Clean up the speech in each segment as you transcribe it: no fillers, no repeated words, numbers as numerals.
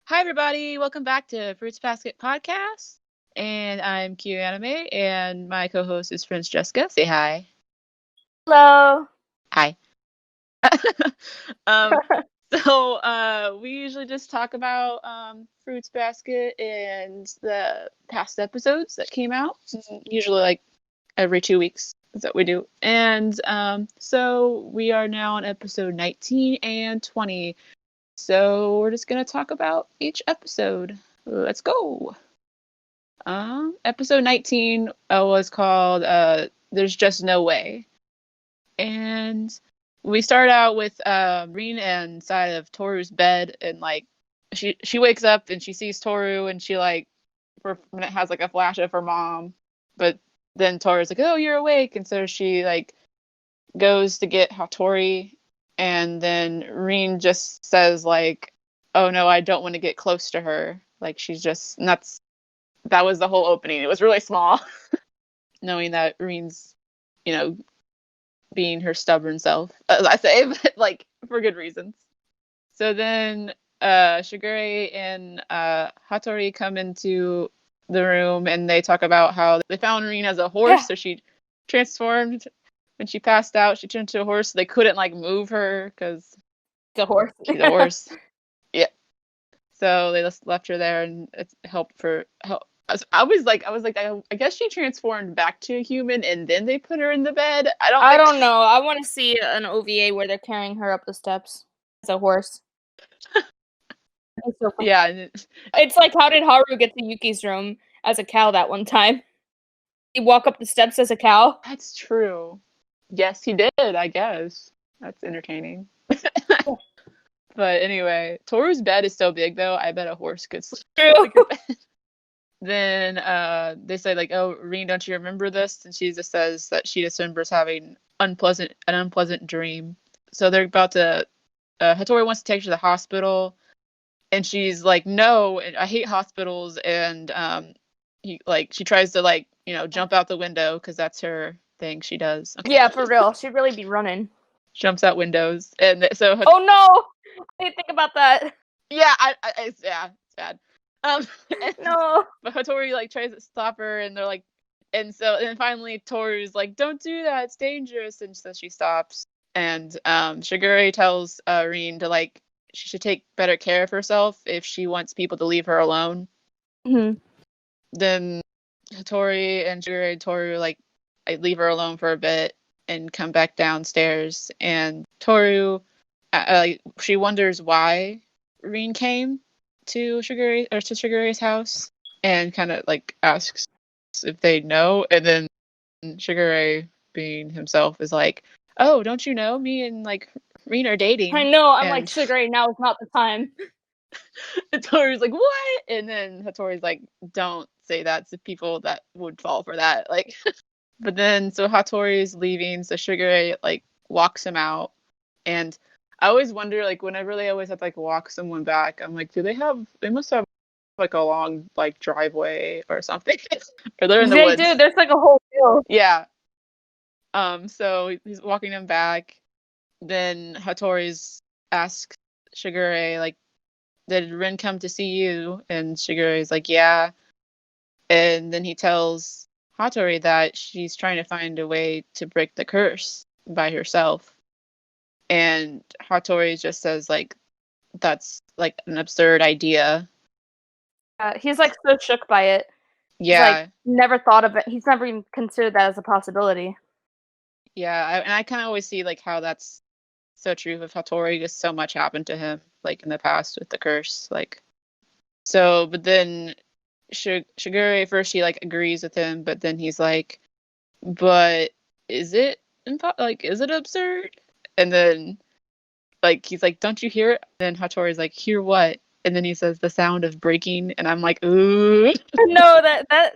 Hi, everybody. Welcome back to Fruits Basket Podcast. And I'm Q Anime, and my co host is Friends Jessica. Say hi. Hello. Hi. um, we usually just talk about Fruits Basket and the past episodes that came out. Usually, like every 2 weeks is what we do. And so we are now on episode 19 and 20. So we're just going to talk about each episode. Let's go. Episode 19 was called There's Just No Way. And we start out with Rin inside of Toru's bed, and like she wakes up and she sees Toru, and she like for a minute has like a flash of her mom, but then Toru's like, "Oh, you're awake," and so she like goes to get Hattori, and then Rin just says like, "Oh no, I don't want to get close to her." Like she's just nuts. That was the whole opening. It was really small, knowing that Rin's, you know, being her stubborn self, as I say, but like for good reasons. So then Shigure and Hattori come into the room and they talk about how they found Rin as a horse, so she transformed. When she passed out, she turned into a horse. So they couldn't like move her because The horse. she's a horse. Yeah. So they just left her there, and it helped for help. I guess she transformed back to a human, and then they put her in the bed. I don't know. I want to see an OVA where they're carrying her up the steps as a horse. So Yeah. it's like, how did Haru get to Yuki's room as a cow that one time? He walk up the steps as a cow? That's true. Yes, he did, I guess. That's entertaining. But anyway, Toru's bed is so big, though. I bet a horse could sleep like a bed. Then they say, like, "Oh, Rin, don't you remember this?" And she just says that she just remembers having an unpleasant dream. So they're about to. Hattori wants to take her to the hospital, and she's like, "No, and I hate hospitals." And she tries to jump out the window because that's her thing. She does. Okay. Yeah, for real. She'd really be running. Jumps out windows, and so oh no! I didn't think about that. Yeah, it's bad. No. But Hattori like tries to stop her, and they're like, and finally Toru's like, "Don't do that, it's dangerous," and so she stops. And Shigure tells Rin to like she should take better care of herself if she wants people to leave her alone. Mm-hmm. Then Hattori and Shigure and Toru like leave her alone for a bit and come back downstairs, and Toru she wonders why Rin came to Shigure's house, and kind of like asks if they know, and then Shigure, being himself, is like, "Oh, don't you know me and like Rin are dating?" I know. I'm and like, Shigure, now is not the time. Hattori's like, "What?" And then Hattori's like, "Don't say that to people that would fall for that." Like, but then so Hattori's leaving, so Shigure like walks him out, and I always wonder, like, whenever they always have to like walk someone back, I'm like, they must have like a long like driveway or something, or they're in the They woods. do. There's like a whole field. Yeah. So he's walking him back. Then Hattori's asks Shigure like, "Did Rin come to see you?" And Shigure is like, "Yeah." And then he tells Hattori that she's trying to find a way to break the curse by herself. And Hattori just says like, "That's like an absurd idea." He's like so shook by it. Yeah. He's like never thought of it. He's never even considered that as a possibility. Yeah, and I kind of always see like how that's so true with Hattori. Just so much happened to him like in the past with the curse, like. So, but then Shigure first he like agrees with him, but then he's like, "But is it is it absurd?" And then like he's like, "Don't you hear it?" And then Hattori's like, "Hear what?" And then he says, "The sound of breaking," and I'm like, "Ooh." No,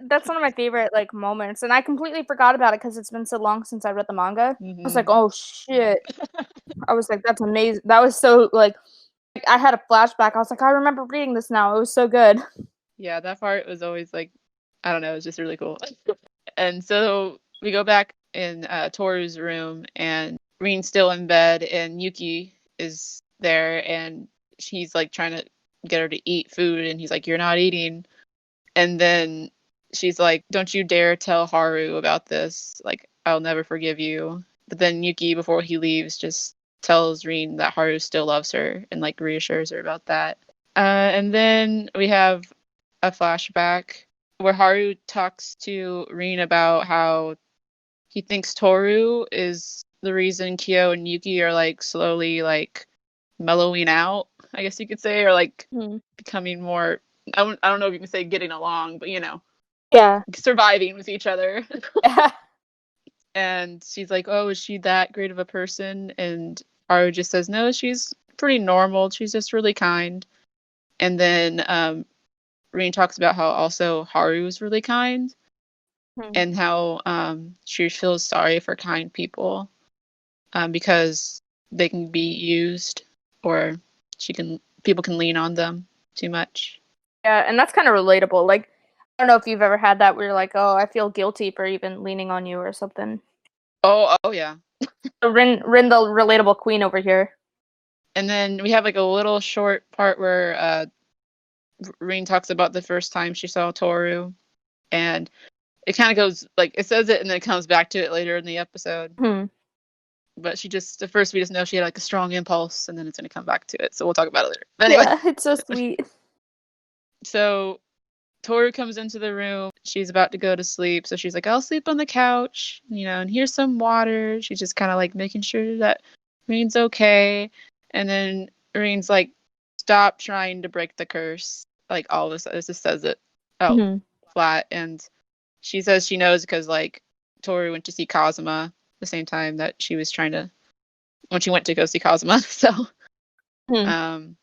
that's one of my favorite like moments, and I completely forgot about it because it's been so long since I read the manga. I was like, oh shit! I was like, that's amazing. That was so like I had a flashback. I was like, I remember reading this now. It was so good. Yeah, that part was always like, I don't know, it was just really cool. And so we go back in Toru's room, and Rin's still in bed, and Yuki is there, and she's like trying to get her to eat food, and he's like, "You're not eating." And then she's like, "Don't you dare tell Haru about this. Like, I'll never forgive you." But then Yuki, before he leaves, just tells Rin that Haru still loves her and like reassures her about that. And then we have a flashback where Haru talks to Rin about how he thinks Toru is the reason Kyo and Yuki are like slowly like mellowing out, I guess you could say, or like becoming more. I don't know if you can say getting along, but yeah, surviving with each other. yeah. And she's like, "Oh, is she that great of a person?" And Haru just says, "No, she's pretty normal. She's just really kind." And then Rin talks about how also Haru is really kind and how she feels sorry for kind people because they can be used or people can lean on them too much. Yeah, and that's kind of relatable. Like, I don't know if you've ever had that where you're like, oh, I feel guilty for even leaning on you or something. Oh yeah. So Rin, the relatable queen over here. And then we have like a little short part where Rin talks about the first time she saw Toru, and it kind of goes like it says it and then it comes back to it later in the episode. But she just at first we just know she had like a strong impulse, and then it's going to come back to it. So we'll talk about it later. But anyway, Yeah, it's so sweet. so Toru comes into the room. She's about to go to sleep, so she's like, "I'll sleep on the couch, and here's some water." She's just kind of like making sure that Rin's okay, and then Rin's like, "Stop trying to break the curse." Like all of this, it just says it out flat, and she says she knows because like Toru went to see Kazuma the same time that she was trying to when she went to go see Kazuma. So, and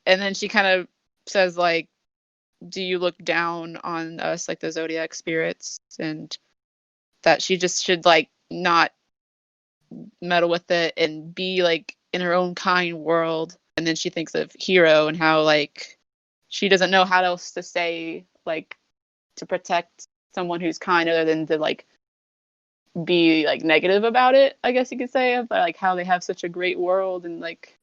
then she kind of says like, "Do you look down on us like the zodiac spirits?" And that she just should like not meddle with it and be like in her own kind world. And then she thinks of Hiro and how like she doesn't know how else to say like to protect someone who's kind other than to like be like negative about it, I guess you could say, but like how they have such a great world and like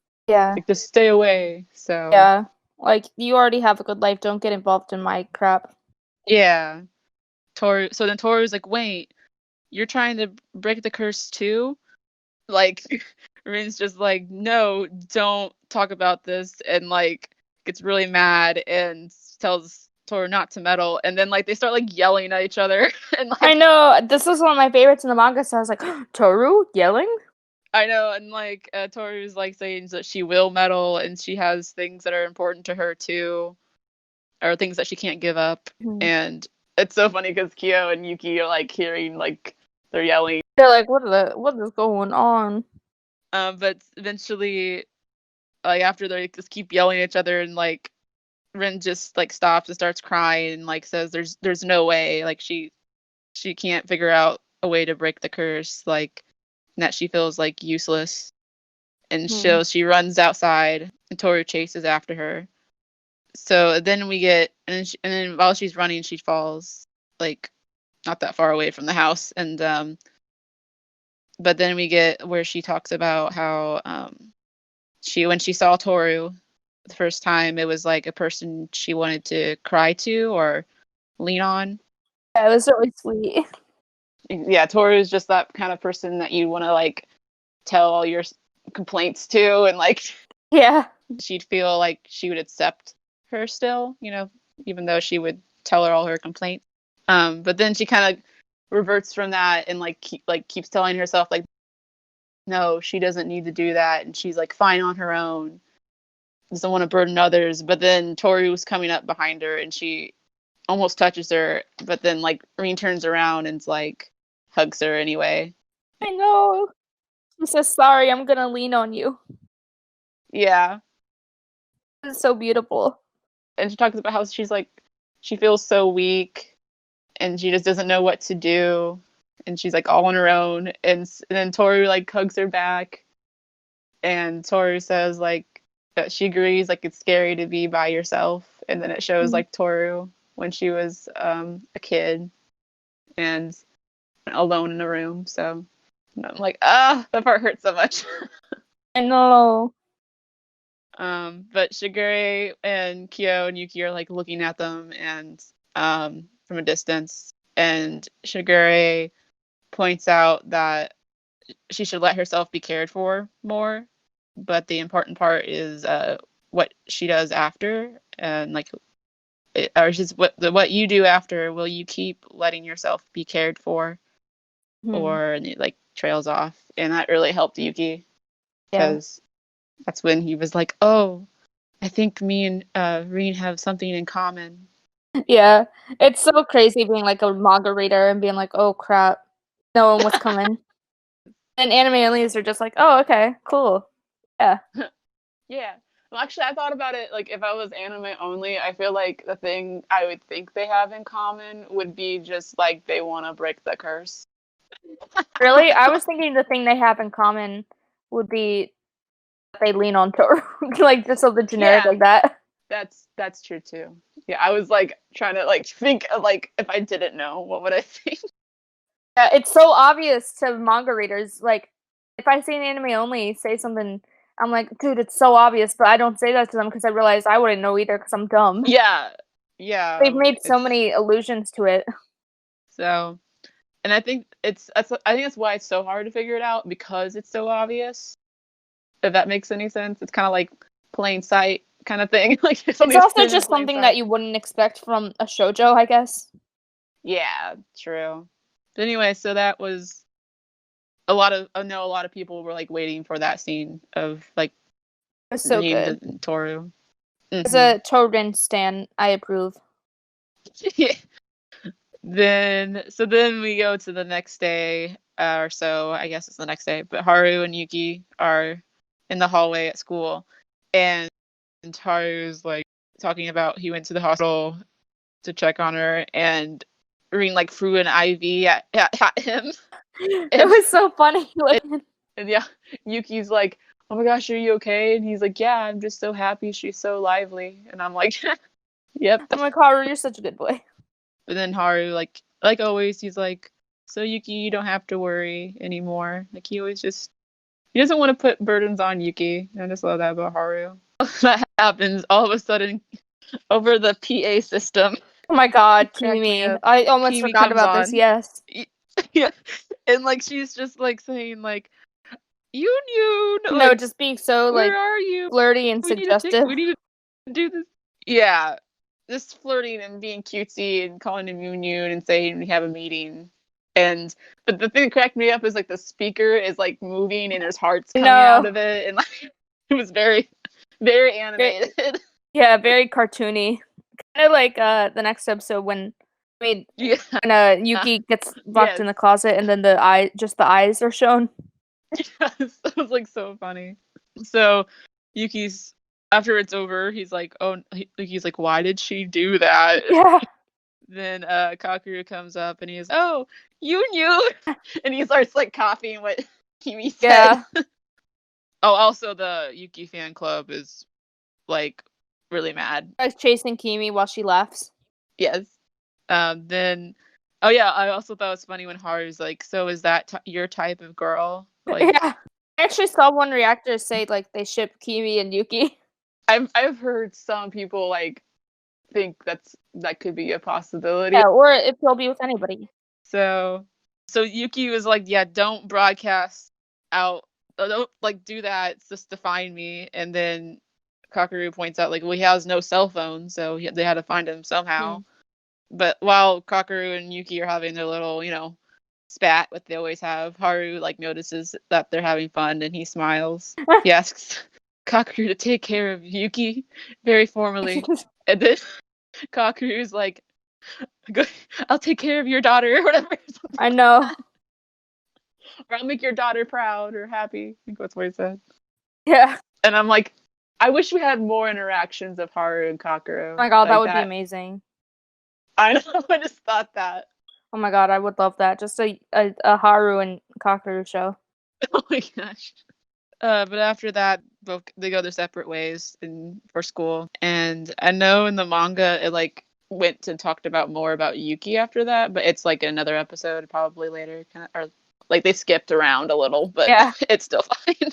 just stay away. So yeah, like you already have a good life. Don't get involved in my crap. yeah, Toru. So then Toru's like, "Wait, you're trying to break the curse too?" Like Rin's just like, "No, don't talk about this," and like gets really mad and tells Toru not to meddle, and then like they start like yelling at each other and I like know this was one of my favorites in the manga, so I was like, Toru yelling. I know, and like Toru's like saying that she will meddle and she has things that are important to her too, or things that she can't give up, and it's so funny because Kyo and Yuki are like hearing like they're yelling. They're like, what is going on? But eventually, like after they just keep yelling at each other and like Rin just like stops and starts crying and like says there's no way, like she can't figure out a way to break the curse, like and that she feels like useless, and so she runs outside and Toru chases after her. So then we get and then while she's running she falls like not that far away from the house, and but then we get where she talks about how when she saw Toru the first time, it was like a person she wanted to cry to or lean on. Yeah, it was really sweet. Yeah, Toru is just that kind of person that you want to like tell all your complaints to, and like Yeah, she'd feel like she would accept her still, even though she would tell her all her complaints. But then she kind of reverts from that and like keeps telling herself like, no, she doesn't need to do that, and she's like fine on her own. Doesn't want to burden others. But then Toru's coming up behind her and she almost touches her, but then like Rin turns around and like hugs her anyway. I know. She says, "Sorry, I'm gonna lean on you." Yeah. It's so beautiful. And she talks about how she's like she feels so weak and she just doesn't know what to do, and she's like all on her own, and then Toru like hugs her back, and Toru says like that she agrees like it's scary to be by yourself, and then it shows like Toru when she was a kid and alone in a room. So I'm like, that part hurts so much. I know. But Shigure and Kyo and Yuki are like looking at them and from a distance, and Shigure points out that she should let herself be cared for more, but the important part is what she does after, and like or just what you do after. Will you keep letting yourself be cared for, or and it like trails off, and that really helped Yuki because that's when he was like, oh, I think me and Reen have something in common. Yeah, it's so crazy being like a manga reader and being like, oh crap, knowing what's coming. And anime onlys are just like, oh, okay, cool. Yeah. Yeah. Well, actually, I thought about it, like, if I was anime only, I feel like the thing I would think they have in common would be just, like, they want to break the curse. Really? I was thinking the thing they have in common would be that they lean on Toru. Like, just something generic Yeah, like that. that's true, too. Yeah, I was, like, trying to, like, think of, like, if I didn't know, what would I think? Yeah, it's so obvious to manga readers. Like, if I see an anime only say something, I'm like, dude, it's so obvious, but I don't say that to them because I realize I wouldn't know either because I'm dumb. Yeah. They've Yeah, made so it's, many allusions to it. so, and I think I think that's why it's so hard to figure it out, because it's so obvious, if that makes any sense. It's kind of like plain sight kind of thing. Like if It's something's also hidden in just plain something that sight. you wouldn't expect from a shoujo, I guess. Yeah, true. But anyway, so that was a lot of I know a lot of people were like waiting for that scene of like It was so Rin good. and Toru. As Mm-hmm. a Torin stan, I approve. Yeah. Then we go to the next day or so. I guess it's the next day. But Haru and Yuki are in the hallway at school, and Haru's like talking about he went to the hospital to check on her, and Rin like threw an IV at him, It and was so funny. And yeah, Yuki's like, "Oh my gosh, are you okay?" And he's like, "Yeah, I'm just so happy. She's so lively." And I'm like, "Yep." I'm like, Haru, you're such a good boy. But then Haru, like always, he's like, "So Yuki, you don't have to worry anymore." Like he doesn't want to put burdens on Yuki. I just love that about Haru. That happens all of a sudden over the PA system. Oh my god, Cracked me Kimi. up. I almost Kiwi forgot comes about this, on. yes. Yeah, and like she's just like saying like, "Yoon, No, like, just being so, where like, are you? flirty and suggestive. We need to do this." Yeah, just flirting and being cutesy and calling him Yoon Yoon and saying we have a meeting. And but the thing that cracked me up is like the speaker is like moving and there's hearts coming out No. of it, and like it was very, very Very, animated. yeah, very cartoony. Kind of like the next episode when I mean Yeah. when Yuki gets locked Yes. in the closet and then the eyes are shown. Yes. It was like so funny. So Yuki's after it's over, he's like, "Oh," he's like, "Why did she do that?" Yeah. Then Kakeru comes up and he's, "Oh, you knew," and he starts like copying what Kimi said. Yeah. Oh, also the Yuki fan club is like really mad. I was chasing Kimi while she laughs. Yes. Then, oh yeah, I also thought it was funny when Haru's like, "So is that your type of girl?" Like, Yeah. I actually saw one reactor say like they ship Kimi and Yuki. I've heard some people like think that could be a possibility. Yeah, or if he'll be with anybody. So Yuki was like, "Yeah, don't broadcast out. Don't like do that. It's just to find me." And then Kakeru points out like, "Well, he has no cell phone, so they had to find him somehow." But while Kakeru and Yuki are having their little, spat, what they always have, Haru like notices that they're having fun and he smiles. He asks Kakeru to take care of Yuki very formally, and then Kakeru's like, "I'll take care of your daughter," or whatever. I know. Or "I'll make your daughter proud or happy." I think that's what he said. Yeah. And I'm like, I wish we had more interactions of Haru and Oh Kakeru my god, that like would be that. amazing. I know. I just thought that. Oh my god, I would love that. Just a Haru and Kakeru show. Oh my gosh. But after that, both they go their separate ways for school. And I know in the manga it like went and talked about more about Yuki after that, but it's like another episode probably later, or like they skipped around a little, but Yeah. it's still fine.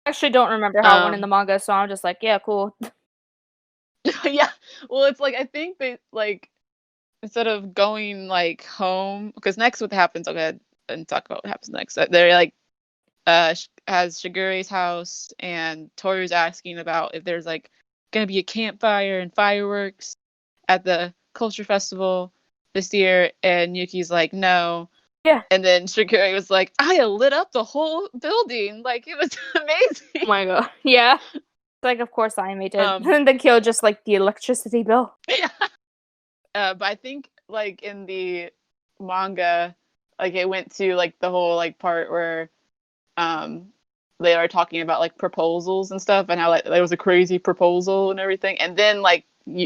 I actually don't remember how it went in the manga, so I'm just like, yeah, cool. Yeah. Well, it's like I think they like instead of going like home, because next what happens? I'll go ahead and talk about what happens next. They're like has Shigure's house, and Toru's asking about if there's like gonna be a campfire and fireworks at the culture festival this year, and Yuki's like no. Yeah. And then Shigure was like, I lit up the whole building. Like, it was amazing. Oh my god. Yeah. Like, of course I did. And then Kyo just like the electricity bill. Yeah. But I think like in the manga, like it went to like the whole like part where they are talking about like proposals and stuff, and how like there was a crazy proposal and everything. And then like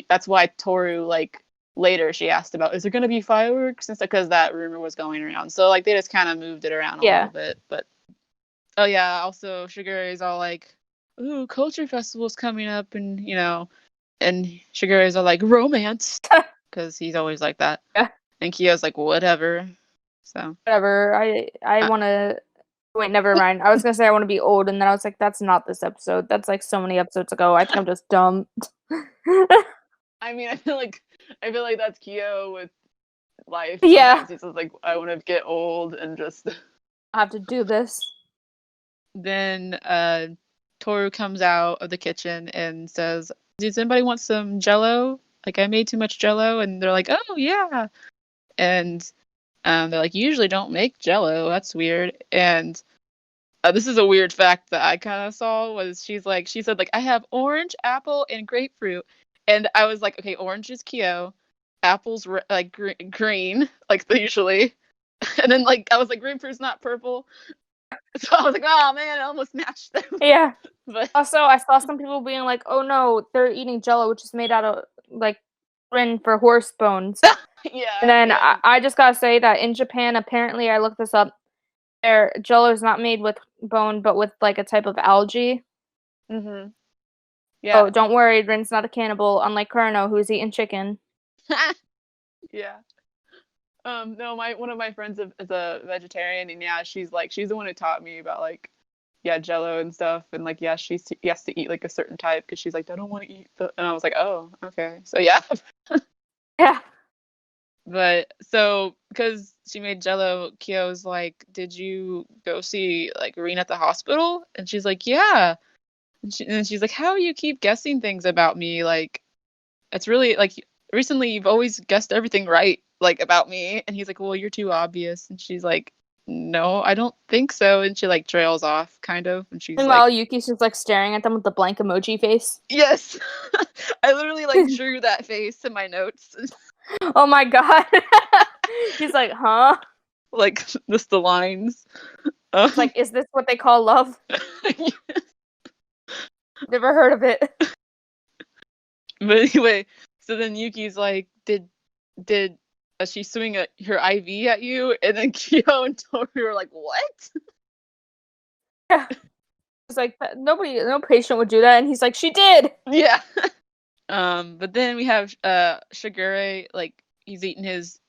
that's why Toru like later she asked about, is there going to be fireworks and stuff, because that rumor was going around. So like they just kind of moved it around a little bit. But oh yeah, also Shigure is all like, ooh, culture festival's coming up, and you know, and Shigure is all like romance, because he's always like that. Yeah. And Kyo's like, whatever. So whatever. I want to. Wait, never mind. I was gonna say I want to be old, and then I was like, that's not this episode. That's like so many episodes ago. I think I'm just dumb. I mean, I feel like that's Kyo with life. Yeah. Sometimes he's just like, I want to get old and just. I have to do this. Then Toru comes out of the kitchen and says, does anybody want some Jello? Like, I made too much Jello. And they're like, oh yeah. And they're like, you usually don't make Jello. That's weird. And this is a weird fact that I kind of saw, was she said like, I have orange, apple, and grapefruit. And I was like, okay, orange is Kyo, apple's like green, like usually. And then like I was like, grapefruit's not purple. So I was like, oh man, I almost matched them. Yeah. But also, I saw some people being like, oh no, they're eating Jello, which is made out of like Rin for horse bones. yeah. And then yeah. I just gotta say that in Japan, apparently, I looked this up. Their Jello is not made with bone, but with like a type of algae. Mhm. Yeah. Oh, don't worry, Rin's not a cannibal, unlike Kurno, who's eating chicken. Yeah. No, one of my friends is a vegetarian, and yeah, she's the one who taught me about like, yeah, Jello and stuff, and like, yeah, she has to eat like a certain type, because she's like, I don't want to eat the, and I was like, oh, okay, so yeah. Yeah. But so because she made Jello, Kyo's like, did you go see like Reen at the hospital? And she's like, yeah. And she's like, how you keep guessing things about me? Like, it's really like recently you've always guessed everything right, like about me. And he's like, well, you're too obvious. And she's like, no, I don't think so. And she like trails off kind of. And she's Meanwhile, like, Yuki's just like staring at them with the blank emoji face. yes. I literally like drew that face in my notes. Oh my god. He's like, huh? Like just the lines. Like, is this what they call love? Never heard of it. But anyway, so then Yuki's like, did she swing her IV at you? And then Kyo and Toru were like, what? Yeah. It's like, no patient would do that, and he's like, she did. Yeah. But then we have Shigure, like he's eating his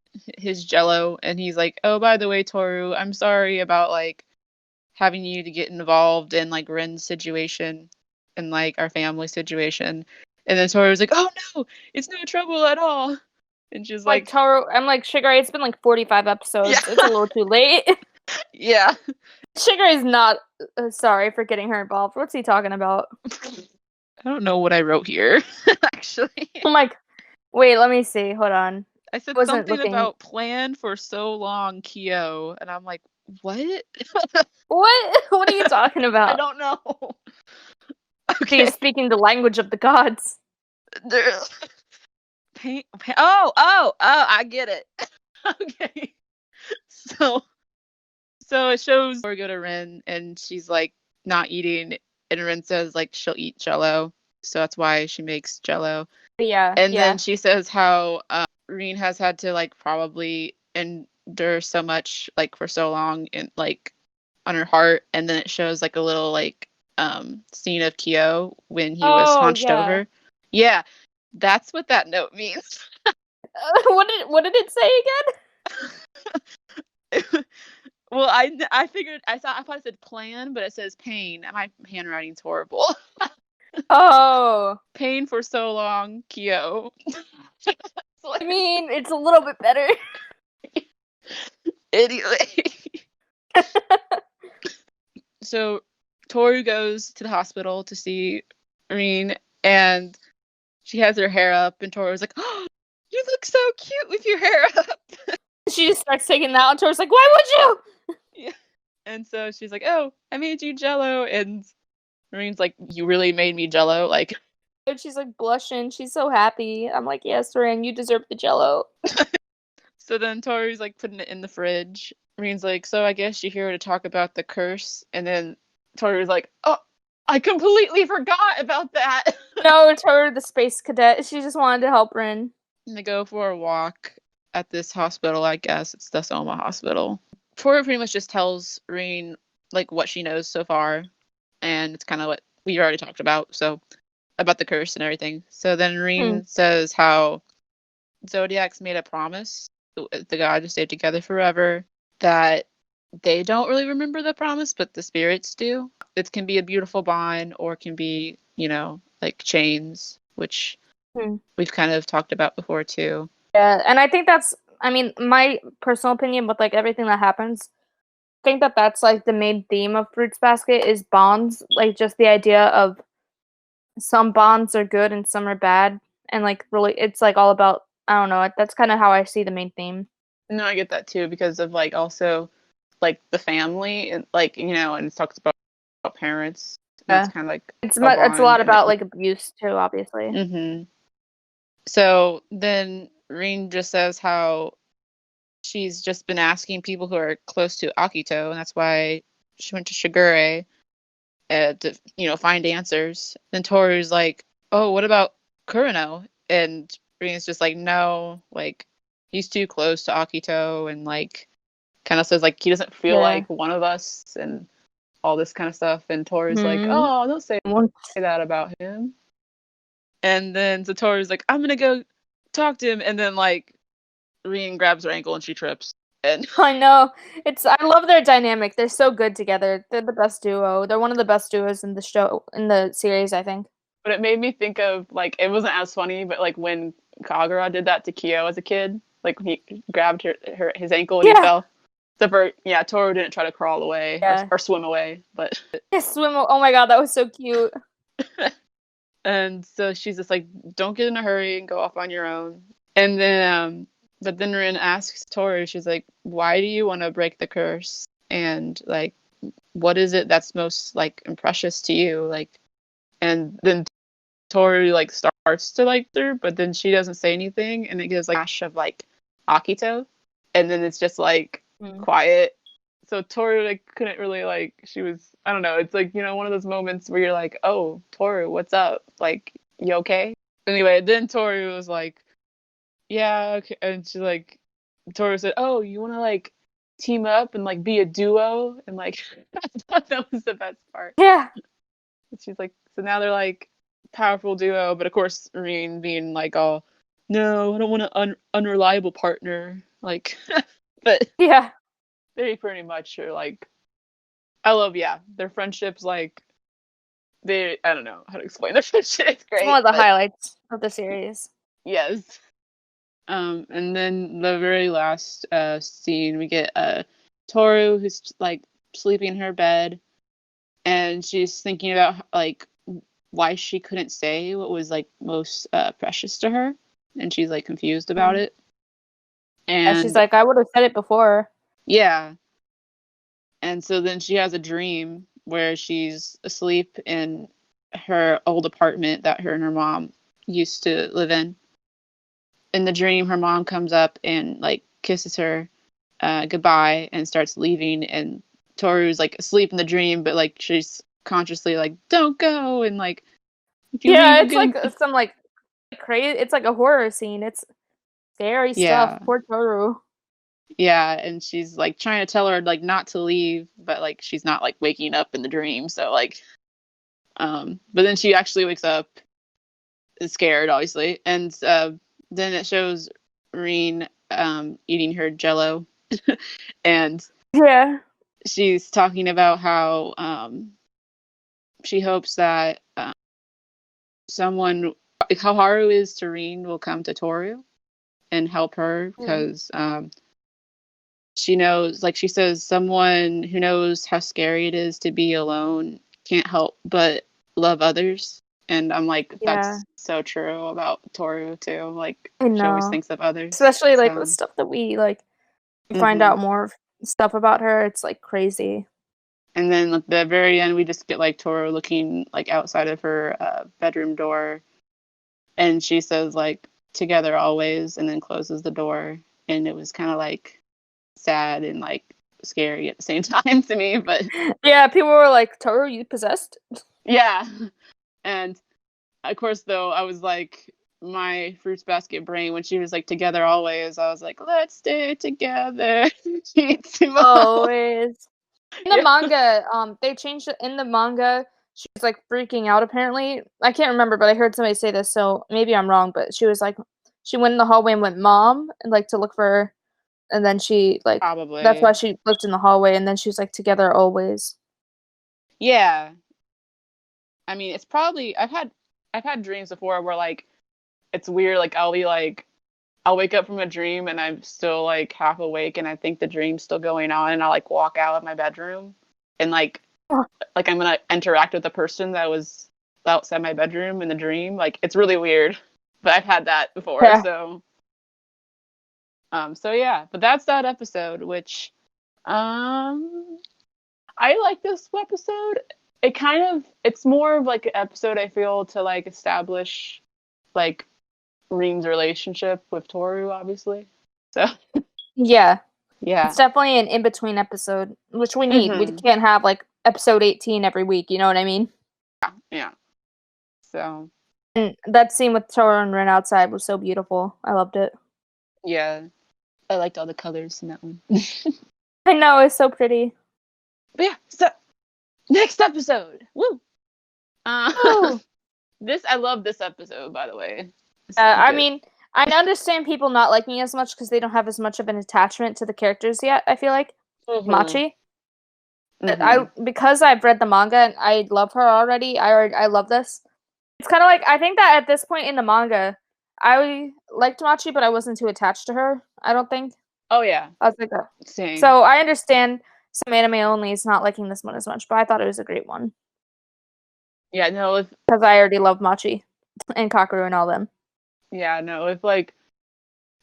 Jello, and he's like, oh, by the way, Toru, I'm sorry about like having you to get involved in like Ren's situation and like our family situation. And then Toru's like, oh no, it's no trouble at all. And she's like Toru, I'm like, Shigure, it's been like 45 episodes. Yeah. It's a little too late. Yeah. Shigure is not sorry for getting her involved. What's he talking about? I don't know what I wrote here, actually. I'm like, wait, let me see. Hold on. I said something about plan for so long, Kyo, and I'm like, what? What are you talking about? I don't know. Okay. She's speaking the language of the gods. Oh, I get it. Okay. So it shows we go to Rin, and she's like not eating, and Rin says like she'll eat Jello, so that's why she makes Jello. Yeah. And then she says how Rin has had to like probably endure so much like for so long in like on her heart, and then it shows like a little like scene of Kyo when he was hunched over. Yeah, that's what that note means. What did it say again? Well, I figured I thought it said plan, but it says pain. My handwriting's horrible. Oh. Pain for so long, Kyo. I mean, it's a little bit better. Anyway. So Toru goes to the hospital to see Rin, and she has her hair up, and Toru's like, "Oh, you look so cute with your hair up." She just starts taking that, and Toru's like, "Why would you?" Yeah. And so she's like, "Oh, I made you Jello," and Rin's like, "You really made me Jello?" Like, And she's like blushing. She's so happy. I'm like, "Yes, Rin, you deserve the Jello." so then Toru's like putting it in the fridge. Rin's like, "So I guess you're here to talk about the curse," and then Toru's like, "Oh, I completely forgot about that." No, Toru, the space cadet. She just wanted to help Rin. And they go for a walk at this hospital. I guess it's the Soma Hospital. Toru pretty much just tells Rin like what she knows so far, and it's kind of what we already talked about. So about the curse and everything. So then Rin says how Zodiac's made a promise, the god, to stay together forever. That they don't really remember the promise, but the spirits do. It can be a beautiful bond, or it can be, like chains, which we've kind of talked about before too. Yeah, and I think that's, I mean, my personal opinion with like everything that happens, I think that that's like the main theme of Fruits Basket is bonds, like just the idea of some bonds are good and some are bad, and like really it's like all about, I don't know, that's kind of how I see the main theme. No, I get that too because of like also like the family and like and it talks about parents. And Yeah, that's kind of like it's a it's a lot bond and about like abuse too, obviously. So then Rin just says how she's just been asking people who are close to Akito, and that's why she went to Shigure to find answers. Then Toru's like, "Oh, what about Kurino?" And Rin's just like, "No, like he's too close to Akito," and like kind of says like he doesn't feel like one of us and all this kind of stuff. And Toru's like, "Oh, don't say that about him." And then Satoru's like, "I'm gonna go talk to him," and then like Rin grabs her ankle and she trips. And I know. I love their dynamic. They're so good together. They're the best duo. They're one of the best duos in the show, in the series, I think. But it made me think of like it wasn't as funny, but like when Kagura did that to Kyo as a kid, like he grabbed his ankle and he fell. Except for Toru didn't try to crawl away or swim away, but swim. Oh my god, that was so cute. And so she's just like, "Don't get in a hurry and go off on your own." And then but then Rin asks Toru, she's like, "Why do you want to break the curse? And like, what is it that's most like precious to you?" Like, and then Toru like starts to like her, but then she doesn't say anything, and it gives like a flash of like Akito, and then it's just like quiet. So Toru like couldn't really like, she was, I don't know, it's like one of those moments where you're like, "Oh, Toru, what's up? Like, you okay?" Anyway, then Toru was like, "Yeah, okay," and she like Toru said, "Oh, you want to like team up and like be a duo?" And like I thought that was the best part. Yeah. She's like, so now they're like powerful duo, but of course Rin being like, "Oh, no, I don't want an unreliable partner." Like, but yeah, they pretty much are like, I love their friendships. Like, I don't know how to explain their friendship. It's great. It's one of the highlights of the series. Yes. And then the very last scene, we get Toru who's like sleeping in her bed, and she's thinking about like why she couldn't say what was like most precious to her, and she's like confused about it. And she's like, "I would have said it before." Yeah. And so then she has a dream where she's asleep in her old apartment that her and her mom used to live in. In the dream, her mom comes up and like kisses her goodbye and starts leaving, and Toru's like asleep in the dream, but like she's consciously like, "Don't go," and like, "If you leave, it's like some like crazy. It's like a horror scene. It's scary stuff. Poor Toru. Yeah, and she's like trying to tell her like not to leave, but like she's not like waking up in the dream, so like but then she actually wakes up scared, obviously, and then it shows Rin eating her jello. And she's talking about how she hopes that someone, like how Haru is to Rin, will come to Toru and help her Mm. because she knows, like she says, someone who knows how scary it is to be alone can't help but love others. And I'm like, Yeah, that's so true about Toru too. Like I she always know. thinks of others. Especially like with So, stuff that we like find hmm out more stuff about her. It's like crazy. and then at the very end, we just get like Toru looking like outside of her bedroom door, and she says like together always, and then closes the door. And it was kind of like sad and like scary at the same time to me, but Yeah, people were like, "Toru, you possessed?" yeah. And of course, though, I was like, my fruits basket brain when she was like together always. I was like, let's stay together. Always. In the Yeah, manga, they changed it in the manga. She was like freaking out apparently. I can't remember, but I heard somebody say this, so maybe I'm wrong, but she was like she went in the hallway and went mom and like to look for her, and then she like that's why probably. she looked in the hallway and then she was like together always. Yeah, I mean, it's probably I've had dreams before where like it's weird. Like I'll wake up from a dream and I'm still like half awake and I think the dream's still going on and I'll like walk out of my bedroom and Oh, like I'm gonna interact with the person that was outside my bedroom in the dream. Like it's really weird, but I've had that before. yeah. So yeah. But that's that episode, which um I like this episode. It's more of like an episode I feel to like establish like Reen's relationship with Toru, obviously. So Yeah. It's yeah. definitely an in-between episode, which we need. We Mhm. can't have like episode 18 every week, you know what I mean? Yeah. So And that scene with Toru and Rin outside was so beautiful. I loved it. yeah, I liked all the colors in that one. I know, it's so pretty. But yeah. So next episode. Woo. Uh, Oh. I love this episode, by the way. It's I good. mean, I understand people not liking it as much because they don't have as much of an attachment to the characters yet, I feel like. Mhm. Machi. But Mhm. because I've read the manga and I love her already, I love this. It's kind of like I think that at this point in the manga, I liked Machi, but I wasn't too attached to her. I don't think. Oh yeah. I was like, oh. Same. So I understand some anime only is not liking this one as much, but I thought it was a great one Yeah. No. because I already love Machi and Kakeru and all them. Yeah. No. If like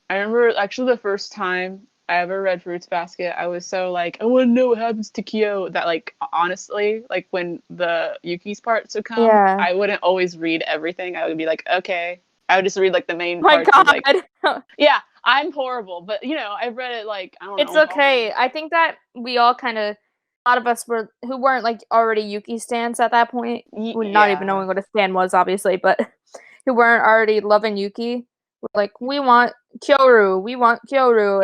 I remember actually the first time I ever read Fruits Basket, I was so like, I want to know what happens to Kyo. That like honestly, like when the Yuki's parts would come, Yeah. I wouldn't always read everything. I would be like, okay. I would just read like the main My parts of like, God. yeah, I'm horrible, but you know, I've read it like I don't It's know, probably. okay. I think that we all kind of, a lot of us were who weren't like already Yuki stans at that point, not even Yeah. knowing what a stan was, obviously, but who weren't already loving Yuki, were like, we want Kyoru,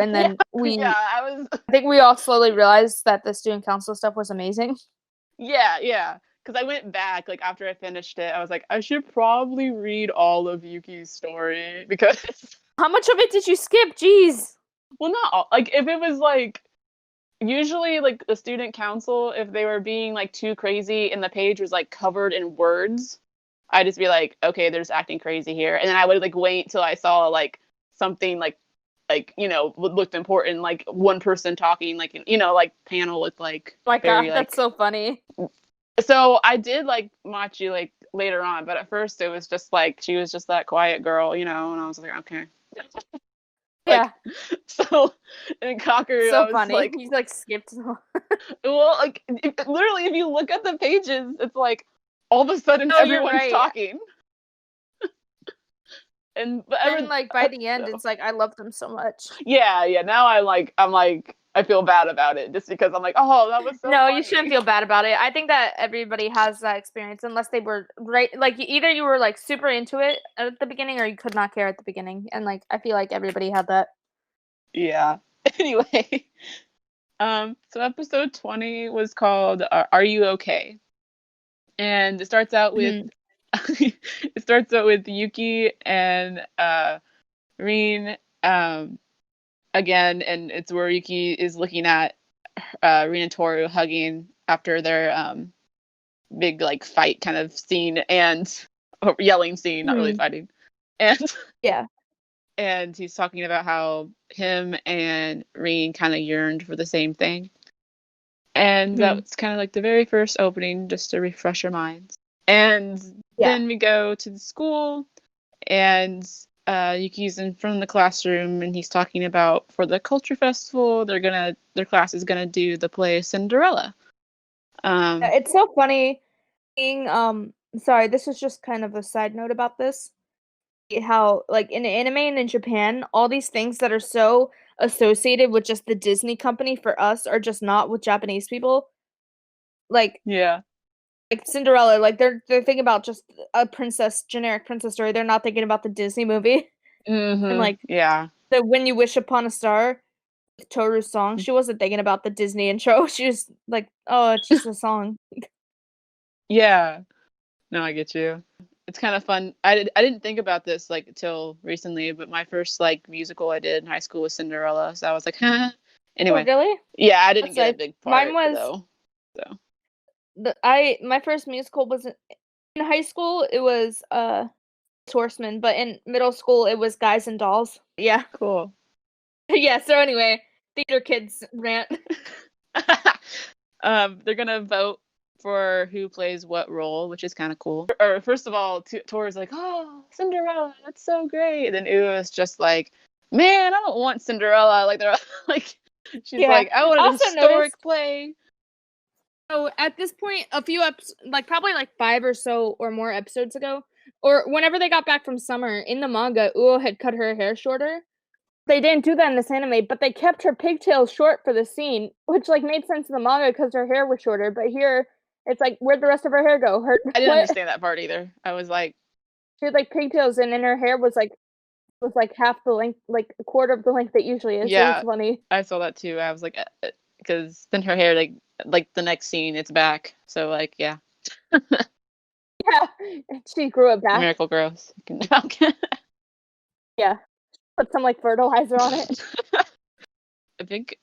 and Yeah, then yeah, I was I think we all slowly realized that the student council stuff was amazing. yeah, yeah. Because I went back, like after I finished it, I was like, I should probably read all of Yuki's story because, How much of it did you skip? Jeez. well, not all. Like if it was like usually like the student council, if they were being like too crazy and the page was like covered in words, I'd just be like, okay, they're just acting crazy here, and then I would like wait till I saw like something like you know looked important, like one person talking, like you know like panel with like My very God, that's like. so funny. So I did like Machi like later on, but at first it was just like she was just that quiet girl, you know, and I was like, okay. Yeah, Like so in Cocker, so I was funny. like, You like skipped. well, like literally, if you look at the pages, it's like all of a sudden Oh, you're everyone's right. talking, and but Then ever like by the end, so it's like I love them so much. yeah, yeah. Now I'm like I feel bad about it just because I'm like, oh, that was so No, you shouldn't funny. feel bad about it. I think that everybody has that experience unless they were right like either you were like super into it at the beginning or you could not care at the beginning. And like I feel like everybody had that. Yeah. Anyway, so episode 20 was called "Are You Okay?" And it starts out with Mhm. it starts out with Yuki and Rin again, and it's where Yuki is looking at Rin and Toru hugging after their big like fight kind of scene and or yelling scene, not really fighting. And yeah. And he's talking about how him and Rin kind of yearned for the same thing. And that was kind of like the very first opening, just to refresh our minds. And then we go to the school, and Yuki's in front of the classroom, and he's talking about for the culture festival, their class is gonna do the play Cinderella. It's so funny being sorry, this is just kind of a side note about this. How like in anime and in Japan, all these things that are so associated with just the Disney company for us are just not with Japanese people. Like Cinderella, like they're thinking about just a generic princess story. They're not thinking about the Disney movie. And like the When You Wish Upon a Star, Toru's song, she wasn't thinking about the Disney intro. She was like, oh, it's just a song. Yeah. No, I get you. It's kind of fun. I didn't think about this like until recently, but my first like musical I did in high school was Cinderella, so I was like, huh. Anyway. Oh, really? Yeah, I didn't get a big part. Mine was though. So my first musical was in high school. It was Horseman, but in middle school it was Guys and Dolls. Yeah. Cool. Yeah. So anyway, theater kids rant. They're gonna vote for who plays what role, which is kind of cool. Or first of all, Tori's like, "Oh, Cinderella, that's so great." And then Ua's just like, "Man, I don't want Cinderella." Like they're like, she's like, "I want a historic play." So at this point, a few like probably like 5 or so or more episodes ago, or whenever they got back from summer in the manga, Uo had cut her hair shorter. They didn't do that in this anime, but they kept her pigtails short for the scene, which like made sense in the manga because her hair was shorter. But here, it's like, where'd the rest of her hair go? I didn't understand that part either. I was like, she had like pigtails, and then her hair was like half the length, like a quarter of the length it usually is. Yeah, it was funny. I saw that too. I was like, because then her hair like the next scene, it's back. So like, yeah. Yeah, she grew it back. Miracle growth. Yeah. Put some like fertilizer on it. I think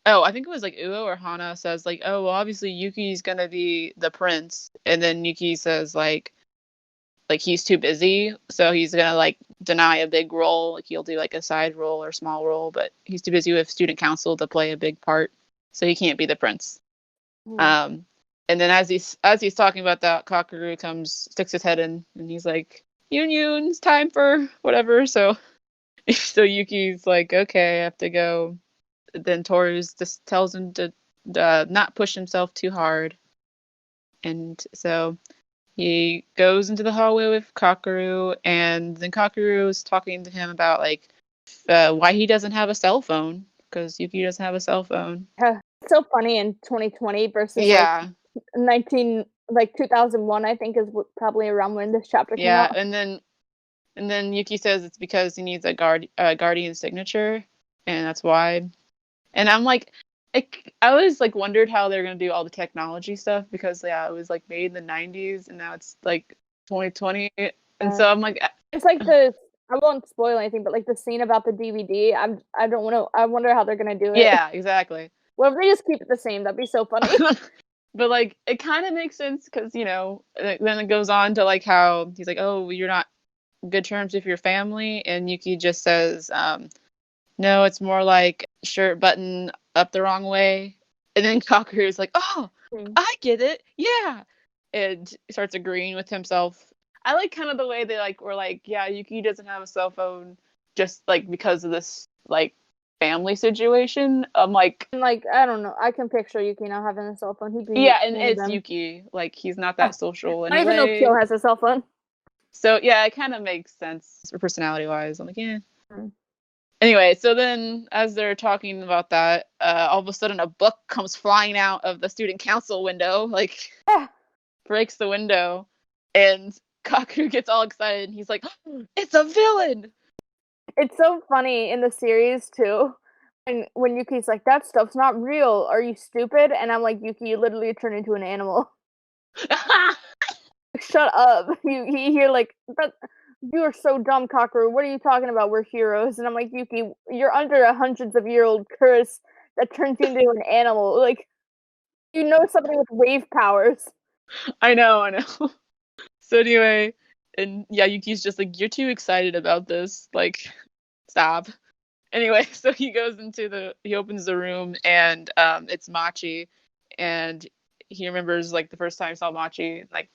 it was like Uo or Hana says like, oh well, obviously Yuki's gonna be the prince, and then Yuki says like he's too busy, so he's gonna like deny a big role, like he'll do like a side role or small role, but he's too busy with student council to play a big part, so he can't be the prince. And then as he's talking about that, Kakeru sticks his head in, and he's like, Yun, it's time for whatever. So Yuki's like, okay, I have to go. Then Toru's just tells him to not push himself too hard. And so he goes into the hallway with Kakeru, and then Kakeru is talking to him about like why he doesn't have a cell phone, because Yuki doesn't have a cell phone. Yeah, it's so funny in 2020 versus like 2001, I think is probably around when this chapter came out. Yeah, and then Yuki says it's because he needs a guardian signature, and that's why. And I'm like, I always like wondered how they're gonna do all the technology stuff, because it was like made in the 90s, and now it's like 2020, and so I'm like, it's like I won't spoil anything, but like the scene about the DVD, I wonder how they're gonna do it. Yeah, exactly. Well, if they just keep it the same, that'd be so funny. But like, it kind of makes sense, because then it goes on to like how he's like, oh, you're not good terms with your family, and Yuki just says, no, it's more like shirt button up the wrong way. And then Kakeru's like, oh, I get it, yeah, and he starts agreeing with himself. I like kind of the way they like were like, yeah, Yuki doesn't have a cell phone just like because of this like family situation. I'm like I don't know, I can picture Yuki not having a cell phone. He'd be and it's Yuki, like he's not that social anyway. I even know Kyo has a cell phone. So yeah, it kind of makes sense for personality wise. I'm like, yeah. Anyway, so then as they're talking about that, all of a sudden a book comes flying out of the student council window, like breaks the window, and Kakeru gets all excited, and he's like, oh, it's a villain! It's so funny in the series too, and when Yuki's like, that stuff's not real, are you stupid? And I'm like, Yuki, you literally turned into an animal. Shut up. You're like, but you are so dumb, Kakeru. What are you talking about? We're heroes. And I'm like, Yuki, you're under a hundreds of year old curse. that turns you into an animal. Like, you know somebody with wave powers. I know. So anyway, and yeah, Yuki's just like, you're too excited about this. Like, stop. Anyway, so he opens the room, and it's Machi, and he remembers like the first time he saw Machi, like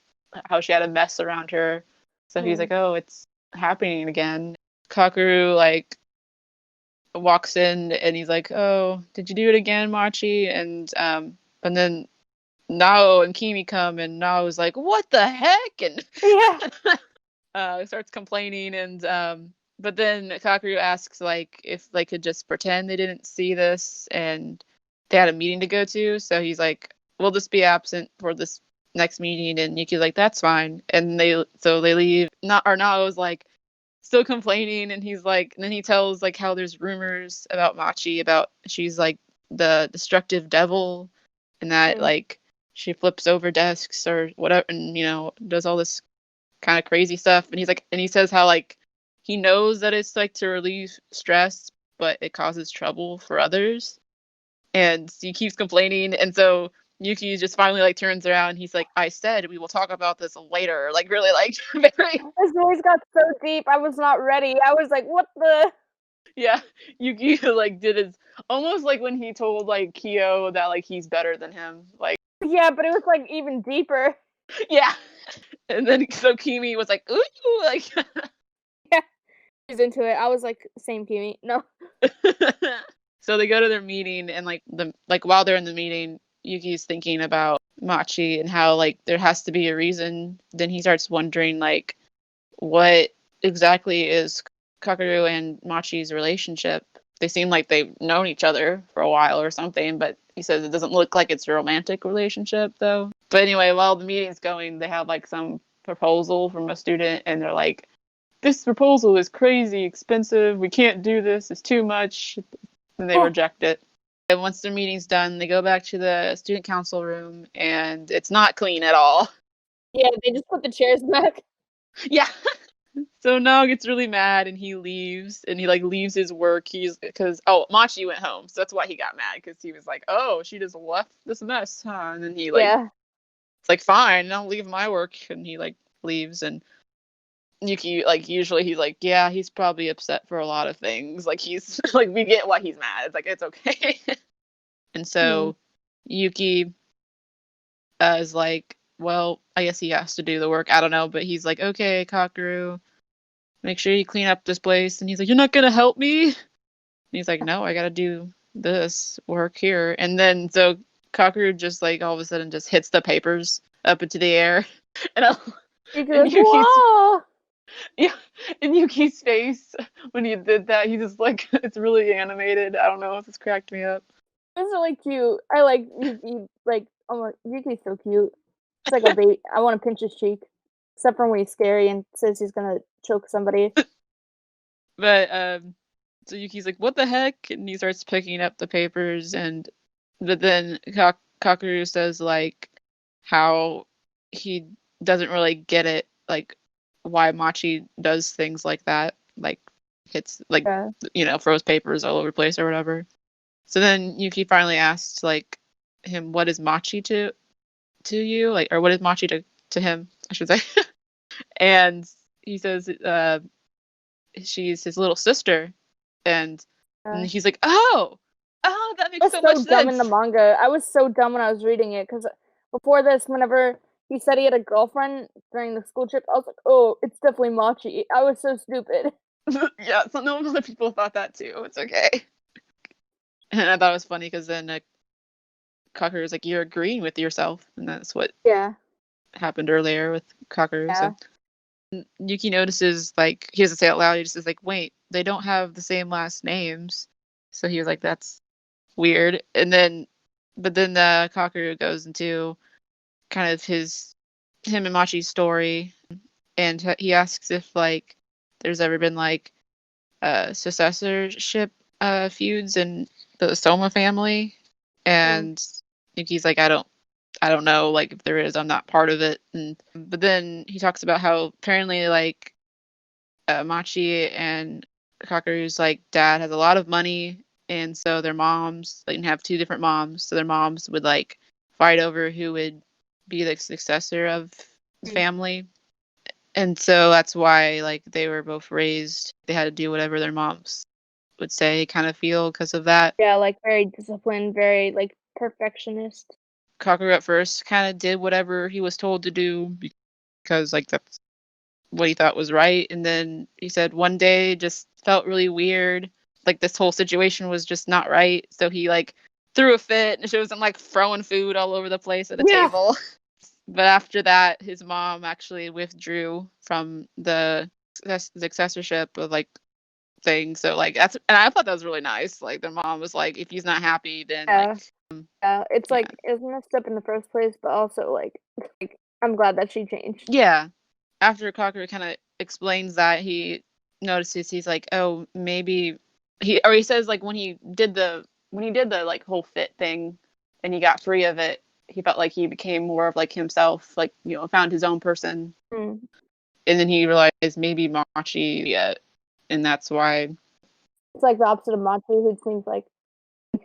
how she had a mess around her. So he's like, oh, it's happening again. Kakeru like walks in, and he's like, oh, did you do it again, Machi? And then Nao and Kimi come, and Nao's like, what the heck? And starts complaining, and but then Kakeru asks like if they could just pretend they didn't see this, and they had a meeting to go to. So he's like, we'll just be absent for this next meeting, and Yuki's like, that's fine. And they leave. Nao's like still complaining, and he's like, and then he tells like how there's rumors about Machi, about she's like the destructive devil, and that like she flips over desks or whatever, and does all this kind of crazy stuff. And he says how like he knows that it's like to relieve stress, but it causes trouble for others, and he keeps complaining. And so Yuki just finally like turns around, and he's like, I said we will talk about this later, like really like very. His voice got so deep, I was not ready. I was like, what the? Yeah, Yuki like did his almost like when he told like Kyo that like he's better than him, like. Yeah, but it was like even deeper. Yeah. And then so Kimi was like, ooh, like. Yeah, he's into it. I was like, same Kimi. No. So they go to their meeting, and like while they're in the meeting, Yuki's thinking about Machi and how like there has to be a reason. Then he starts wondering like what exactly is Kakeru and Machi's relationship. They seem like they've known each other for a while or something, but he says it doesn't look like it's a romantic relationship though. But anyway, while the meeting's going, they have like some proposal from a student, and they're like, this proposal is crazy expensive, we can't do this, it's too much. And they reject it. And once their meeting's done, they go back to the student council room, and it's not clean at all. Yeah, they just put the chairs back. Yeah. So Nao gets really mad, and he leaves, and he like leaves his work. Because Machi went home, so that's why he got mad, because he was like, oh, she just left this mess, huh? And then he like, it's like, fine, I'll leave my work, and he like leaves. And Yuki, like, usually he's like, yeah, he's probably upset for a lot of things. Like, he's like, we get why he's mad. It's like, it's okay. And so Yuki is like, well, I guess he has to do the work. I don't know. But he's like, okay, Kakeru, make sure you clean up this place. And he's like, you're not going to help me? And he's like, no, I got to do this work here. And then so Kakeru just like all of a sudden just hits the papers up into the air. And Yuki's, yeah, and Yuki's face when he did that, he just like, it's really animated. I don't know, it just cracked me up. It was really cute. I like Yuki. Like, oh my, Yuki's so cute. It's like a bait. I want to pinch his cheek, except for when he's scary and says he's gonna choke somebody. But so Yuki's like, what the heck? And he starts picking up the papers, but then Kakeru says like how he doesn't really get it, like why Machi does things like that, like hits like throws papers all over the place or whatever. So then Yuki finally asks like him, what is Machi to you, like, or what is Machi to him, I should say. And he says she's his little sister, and he's like, oh, that makes so much sense. Dumb in the manga. I was so dumb when I was reading it, because before this, whenever he said he had a girlfriend during the school trip, I was like, oh, it's definitely Machi. I was so stupid. Yeah, so no other people thought that too. It's okay. And I thought it was funny because then Kakeru was like, you're agreeing with yourself, and that's what happened earlier with Kakeru. Yeah. So Yuki notices, like, he doesn't say it out loud, he just says like, wait, they don't have the same last names. So he was like, that's weird. And then Kakeru goes into kind of him and Machi's story, and he asks if like there's ever been like successorship feuds in the Soma family. And Yuki's like, I don't know, like, if there is, I'm not part of it. But then he talks about how apparently like Machi and Kakeru's like dad has a lot of money, And so their moms, they didn't have two different moms, so their moms would like fight over who would be the successor of the family. And so that's why like they were both raised, they had to do whatever their moms would say, kind of feel, because of that. Yeah, like very disciplined, very like perfectionist. Kakeru at first kind of did whatever he was told to do because like that's what he thought was right. And then he said one day just felt really weird. Like this whole situation was just not right. So he like threw a fit and shows him like throwing food all over the place at a table. But after that, his mom actually withdrew from the successorship of like thing. So like that's, and I thought that was really nice. Like their mom was like, if he's not happy, then like it's like it's messed up in the first place, but also like I'm glad that she changed. Yeah. After Cocker kind of explains that, he notices, he's like, oh, maybe he says like when he did the like whole fit thing and he got free of it, he felt like he became more of like himself, like, you know, found his own person. And then he realized maybe Machi yet, and that's why it's like the opposite of Machi, who seems like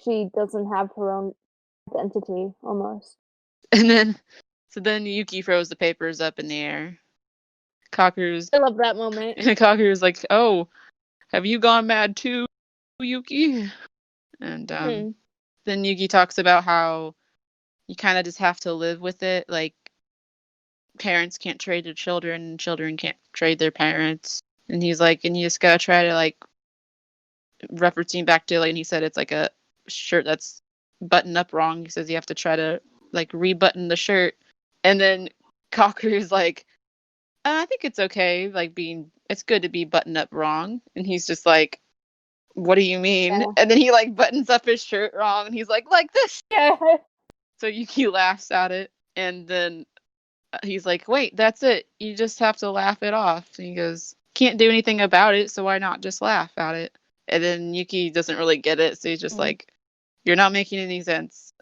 she doesn't have her own identity almost. And then Yuki throws the papers up in the air. Cocker's, I love that moment. and Cocker's like, oh, have you gone mad too, Yuki? And then Yuki talks about how you kind of just have to live with it. Like, parents can't trade their children, and children can't trade their parents. And he's like, and you just gotta try to, like, referencing back to, like, and he said it's like a shirt that's buttoned up wrong. He says you have to try to, like, rebutton the shirt. And then Cocker's like, I think it's okay, like, it's good to be buttoned up wrong. And he's just like, what do you mean? Yeah. And then he like buttons up his shirt wrong and he's like this. Yeah. So Yuki laughs at it, and then he's like, wait, that's it. You just have to laugh it off. And he goes, can't do anything about it, so why not just laugh at it? And then Yuki doesn't really get it, so he's just like, you're not making any sense.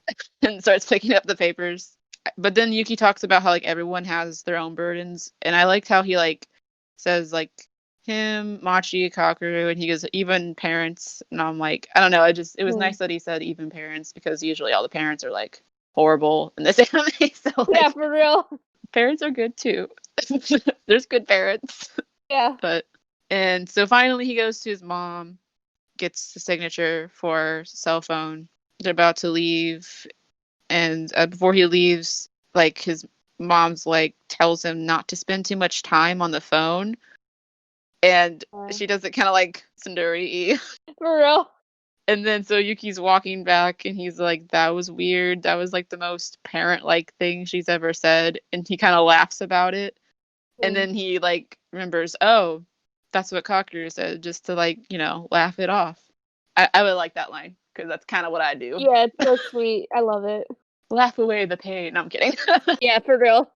And starts picking up the papers. But then Yuki talks about how like everyone has their own burdens, and I liked how he like says like him, Machi, Kakeru, and he goes even parents, and I'm like, I don't know, it was nice that he said even parents, because usually all the parents are like horrible in this anime. So like, yeah, for real, parents are good too. There's good parents. Yeah. And so finally he goes to his mom, gets the signature for cell phone. They're about to leave, and before he leaves, like his mom's like tells him not to spend too much time on the phone. And she does it kind of like Sundari-y. For real. And then so Yuki's walking back and he's like, that was weird. That was like the most parent-like thing she's ever said. And he kind of laughs about it. And then he like remembers, oh, that's what Kakeru said, just to like, you know, laugh it off. I would like that line because that's kind of what I do. Yeah, it's so sweet. I love it. Laugh away the pain. No, I'm kidding. Yeah, for real.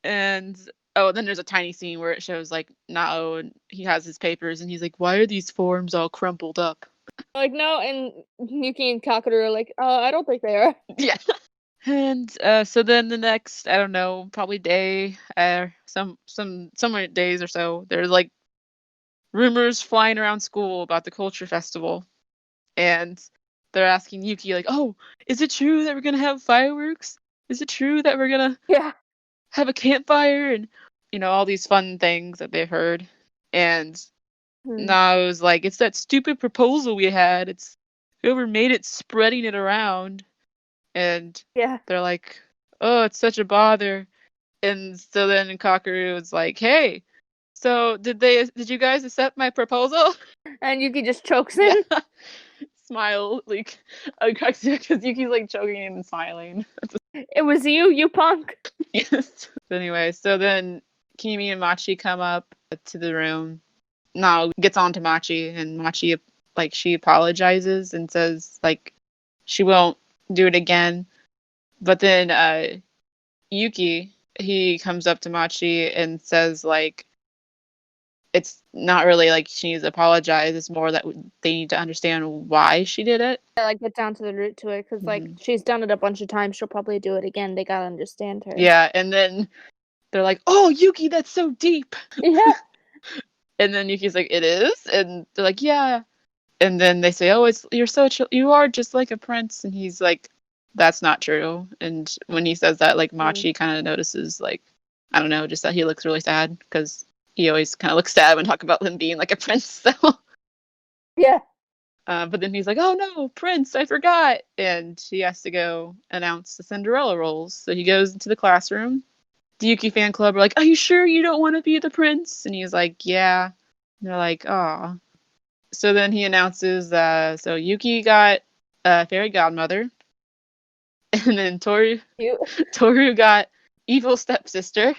And then there's a tiny scene where it shows like Nao, and he has his papers and he's like, why are these forms all crumpled up? Like, no, and Yuki and Kakeru are like, I don't think they are. Yeah. And so then the next, I don't know, probably day, some days or so, there's like rumors flying around school about the culture festival. And they're asking Yuki like, oh, is it true that we're going to have fireworks? Is it true that we're going to have a campfire? And, you know, all these fun things that they've heard. And Nao's like, it's that stupid proposal we had. It's whoever made it spreading it around. And they're like, oh, it's such a bother. And so then Kakeru was like, hey, so did you guys accept my proposal? And Yuki just chokes in. Yeah. Smile, like, because Yuki's like choking and smiling. It was you punk. Yes. Anyway, so then Kimi and Machi come up to the room. Nao gets on to Machi, and Machi, like, she apologizes and says, like, she won't do it again. But then Yuki, he comes up to Machi and says, like, it's not really like she needs to apologize. It's more that they need to understand why she did it. Yeah, like get down to the root to it, because like she's done it a bunch of times. She'll probably do it again. They gotta understand her. Yeah, and then they're like, "Oh, Yuki, that's so deep." Yeah. And then Yuki's like, "It is," and they're like, "Yeah." And then they say, "Oh, you are just like a prince," and he's like, "That's not true." And when he says that, like Machi kind of notices, like, I don't know, just that he looks really sad because he always kind of looks sad when talk about him being like a prince. So, yeah. But then he's like, "Oh no, Prince, I forgot," and he has to go announce the Cinderella roles. So he goes into the classroom. The Yuki fan club are like, "Are you sure you don't want to be the prince?" And he's like, "Yeah." And they're like, "Aw." So then he announces so Yuki got a fairy godmother, and then Toru got evil stepsister.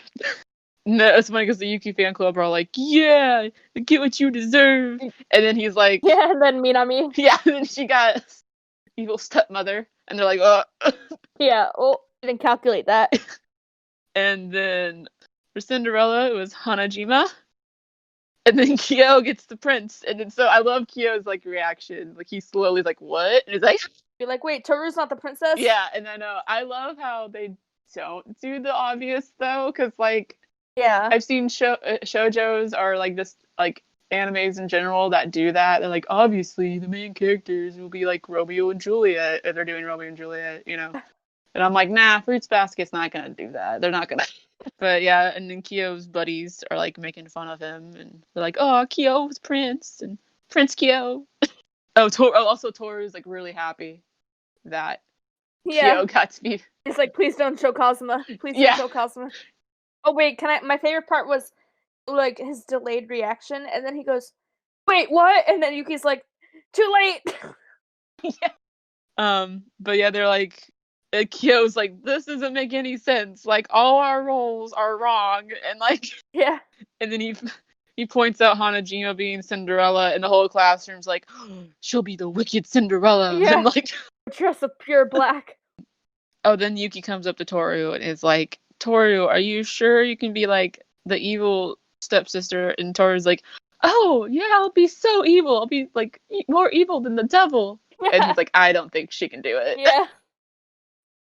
No, it's funny because the Yuki fan club are all like, "Yeah, get what you deserve." And then he's like, Yeah, and then Minami. "Yeah," and then she got evil stepmother, and they're like, "Oh." Yeah, oh, didn't calculate that. And then for Cinderella, it was Hanajima. And then Kyo gets the prince. And then so I love Kyo's like reaction. Like he slowly is like, "What?" And he's like, You're like, wait, Toru's not the princess? yeah. And I know I love how they don't do the obvious though, because like Yeah. I've seen shoujos or like this like animes in general that do that. They're like, obviously the main characters will be like Romeo and Juliet if they're doing Romeo and Juliet, you know. And I'm like, nah, Fruits Basket's not gonna do that. They're not gonna. But yeah, and then Kyo's buddies are like making fun of him, and they're like, "Oh, Kyo's Prince and Prince Kyo." Also Toru's like really happy that Yeah. Kyo got to be. It's like, please don't show Kazuma. Please don't Yeah. show Kazuma. Oh wait, my favorite part was like his delayed reaction, and then he goes, "Wait, what?" And then Yuki's like, "Too late." Yeah. But yeah, they're like, Kyo's like, "This doesn't make any sense. Like all our roles are wrong," and like, Yeah. and then he points out Hanajima being Cinderella, and the whole classroom's like, oh, "She'll be the wicked Cinderella," Yeah. and like. Dress of pure black. Oh, then Yuki comes up to Toru and is like, "Toru, are you sure you can be like the evil stepsister?" And Toru's like, "Oh, yeah, I'll be so evil. I'll be like more evil than the devil." Yeah. And he's like, "I don't think she can do it." Yeah.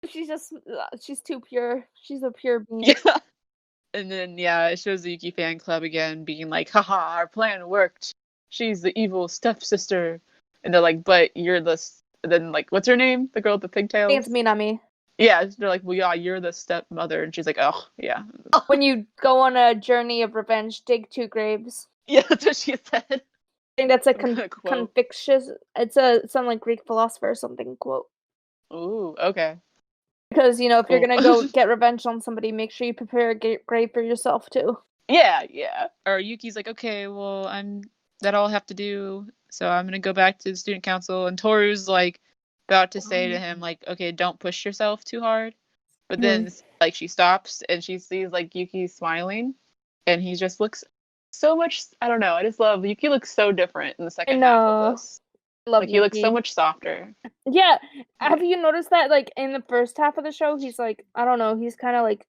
She's too pure. She's a pure being. Yeah. And then yeah, it shows the Yuki fan club again being like, "Haha, our plan worked. She's the evil stepsister." And they're like, "But you're the." Then like, what's her name? The girl with the I think pigtails. it's Minami. Yeah, they're like, "Well, yeah, you're the stepmother," and she's like, "Oh, yeah." When you go on a journey of revenge, dig 2 graves. Yeah, that's what she said. I think that's a Quote. Confucius. It's some like Greek philosopher or something quote. Ooh, okay. Because if Cool. you're gonna go get revenge on somebody, make sure you prepare a grave for yourself too. Yeah. Or Yuki's like, "Okay, well, that all I have to do, so I'm gonna go back to the student council." And Toru's like about to say to him, like, "Okay, don't push yourself too hard." But then like she stops and she sees like Yuki smiling, and he just looks so much. I don't know. I just love Yuki. Looks so different in the second half of this. I love Like Yuki. he looks so much softer. Yeah. Have you noticed that like in the first half of the show he's like, I don't know, he's kind of like,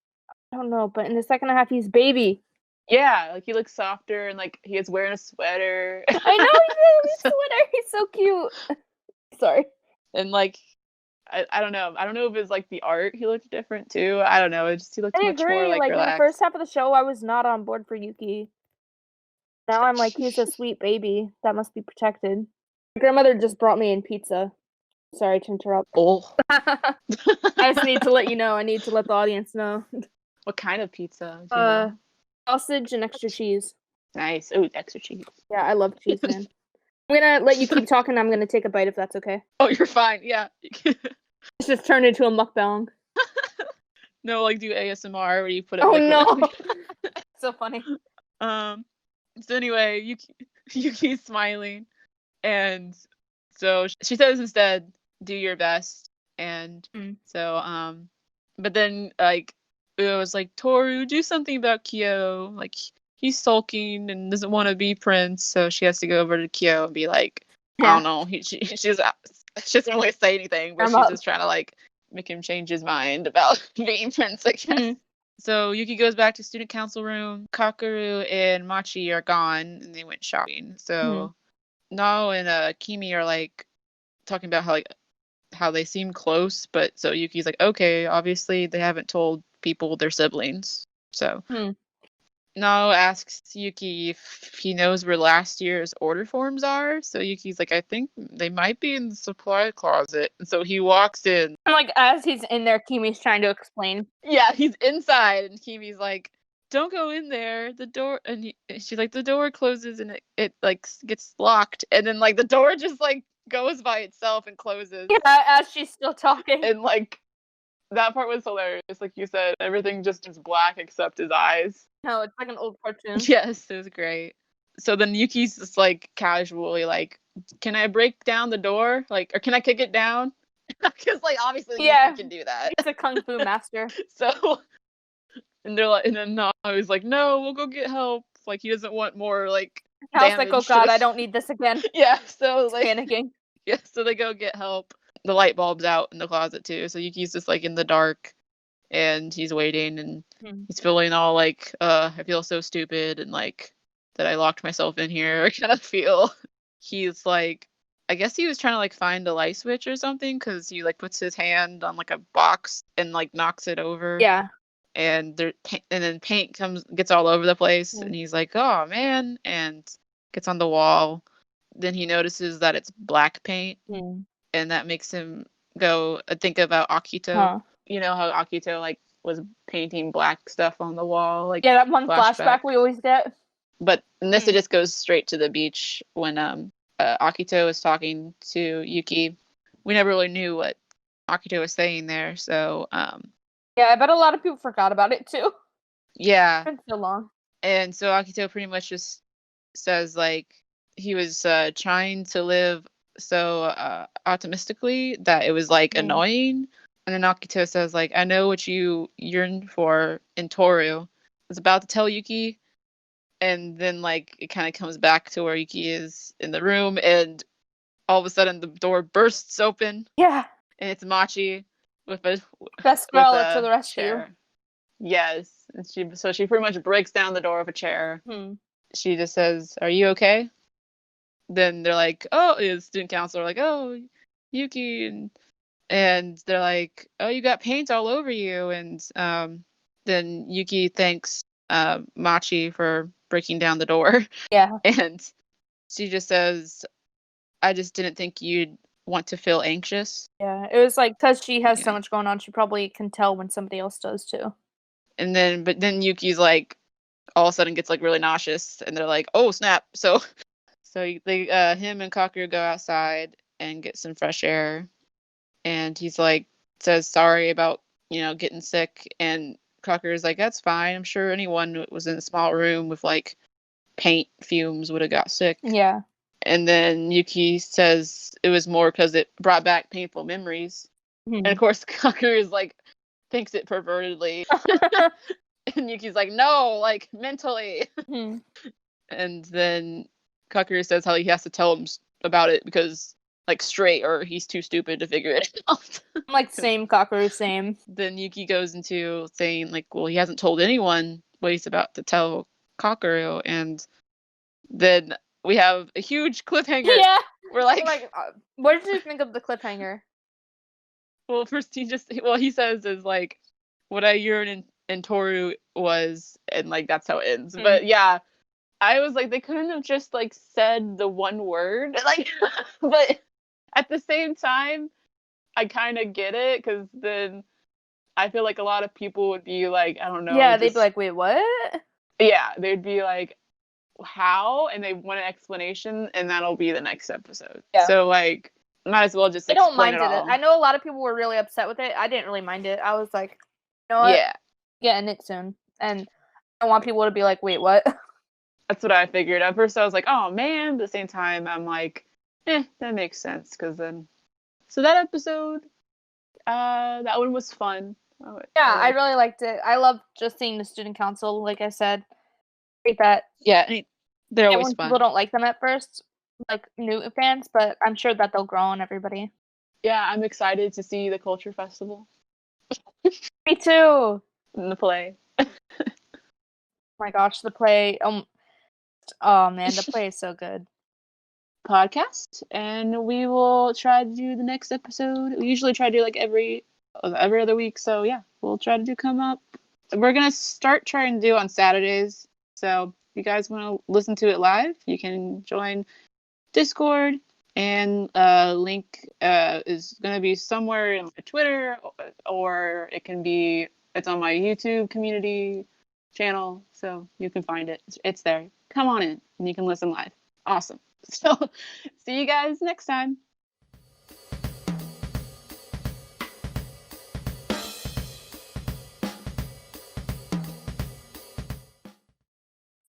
I don't know, but in the second half he's baby. Yeah, like he looks softer and like he is wearing a sweater. I know he's wearing a sweater. He's so cute. Sorry. And like I don't know. I don't know if it's like the art he looked different too. I don't know. He looked I much more agree. like Like in the relaxed. first half of the show, I was not on board for Yuki. Now I'm like, he's a sweet baby that must be protected. My grandmother just brought me in pizza. Sorry to interrupt. Oh. I just need to let you know. I need to let the audience know. What kind of pizza? Do you know? Sausage and extra cheese. Nice. Oh, extra cheese. Yeah, I love cheese, man. I'm gonna let you keep talking. I'm gonna take a bite if that's okay. Oh, you're fine. Yeah. It's just turned into a mukbang. No, like do ASMR where you put it. Oh like, no! So funny. So anyway, Yuki's smiling, and so she says instead, "Do your best." And so but then like it was like, "Toru, do something about Kyo. Like he's sulking and doesn't want to be prince." So she has to go over to Kyo and be like, I don't know. She doesn't really say anything, but she's just trying to like make him change his mind about being prince, I guess. So Yuki goes back to student council room. Kakeru and Machi are gone, and they went shopping. So Nao and Kimi are like talking about how they seem close, but so Yuki's like, okay, obviously they haven't told people they're siblings. So Nao asks Yuki if he knows where last year's order forms are. So Yuki's like, I think they might be in the supply closet. And so he walks in. And like as he's in there, Kimi's trying to explain. Yeah, he's inside, and Kimi's like, don't go in there. The door, and she's like, the door closes and it like gets locked, and then like the door just like goes by itself and closes. Yeah, as she's still talking. And like that part was hilarious. Like you said, everything just is black except his eyes. No, it's like an old cartoon. Yes, it was great. So then Yuki's just like casually like, can I break down the door? Like, or can I kick it down? Because like obviously Yuki can do that. He's a kung fu master. So, and they're like, and then Nao is like, no, we'll go get help. Like he doesn't want more like. I was like, oh god, I don't need this again. Yeah, so like panicking. Yeah, so they go get help. The light bulb's out in the closet too, so Yuki's just like in the dark, and he's waiting, and he's feeling all like, I feel so stupid, and like that I locked myself in here. I kind of feel. He's like, I guess he was trying to like find a light switch or something, because he like puts his hand on like a box and like knocks it over. Yeah. And then paint gets all over the place, and he's like, oh man, and gets on the wall. Then he notices that it's black paint, and that makes him go think about Akito. Huh. You know how Akito like was painting black stuff on the wall, like that one flashback we always get. But in this, it just goes straight to the beach when Akito is talking to Yuki. We never really knew what Akito was saying there, so yeah, I bet a lot of people forgot about it too. Yeah, it's been so long. And so Akito pretty much just says like he was trying to live so optimistically that it was like annoying. And then Akito says like, I know what you yearn for in Toru. I was about to tell Yuki, and then like it kind of comes back to where Yuki is in the room, and all of a sudden the door bursts open. Yeah. And it's Machi with a best girl to the rescue. Chair. Yes. And she pretty much breaks down the door with a chair. She just says, "Are you okay?" Then they're like, "Oh," the student council are like, "Oh, Yuki," and they're like, "Oh, you got paint all over you." And then Yuki thanks Machi for breaking down the door. Yeah. And she just says, "I just didn't think you'd want to feel anxious." Yeah, it was like because she has so much going on, she probably can tell when somebody else does too. And then Yuki's like, all of a sudden gets like really nauseous, and they're like, "Oh snap!" So they him and Kakeru go outside and get some fresh air, and he's like says sorry about getting sick, and Kakeru's like, "That's fine. I'm sure anyone who was in a small room with like paint fumes would have got sick." Yeah. And then Yuki says it was more because it brought back painful memories. And of course, Kakeru is like, thinks it pervertedly. And Yuki's like, no, like mentally. And then Kakeru says how he has to tell him about it because like straight, or he's too stupid to figure it out. Like same, Kakeru, same. Then Yuki goes into saying like, well, he hasn't told anyone what he's about to tell Kakeru, and then we have a huge cliffhanger. Yeah. We're like what did you think of the cliffhanger? Well, first he says is like, what I yearn in Toru was, and like that's how it ends. But yeah, I was like, they couldn't have just like said the one word, like, but at the same time, I kind of get it, because then I feel like a lot of people would be like, I don't know. Yeah, they'd be like, wait, what? Yeah, they'd be like, how? And they want an explanation, and that'll be the next episode. Yeah. So like, might as well just. I don't mind it. I know a lot of people were really upset with it. I didn't really mind it. I was like, you know what? Yeah. Getting it soon, and I want people to be like, wait, what? That's what I figured. At first, I was like, oh man. But at the same time, I'm like, that makes sense, because then. So that episode, that one was fun. Yeah, I really liked it. I love just seeing the student council. Like I said, great that. Yeah, they're always fun. People don't like them at first, like new fans, but I'm sure that they'll grow on everybody. Yeah, I'm excited to see the culture festival. Me too. And the play. Oh my gosh, the play. Oh man, the play is so good. Podcast, and we will try to do the next episode. We usually try to do like every other week, so yeah, we'll try to come up. We're gonna start trying to do on Saturdays, So if you guys want to listen to it live, you can join Discord, and link is going to be somewhere in my Twitter, or it's on my YouTube community channel, so you can find it. It's there. Come on in, and you can listen live. Awesome. So see you guys next time.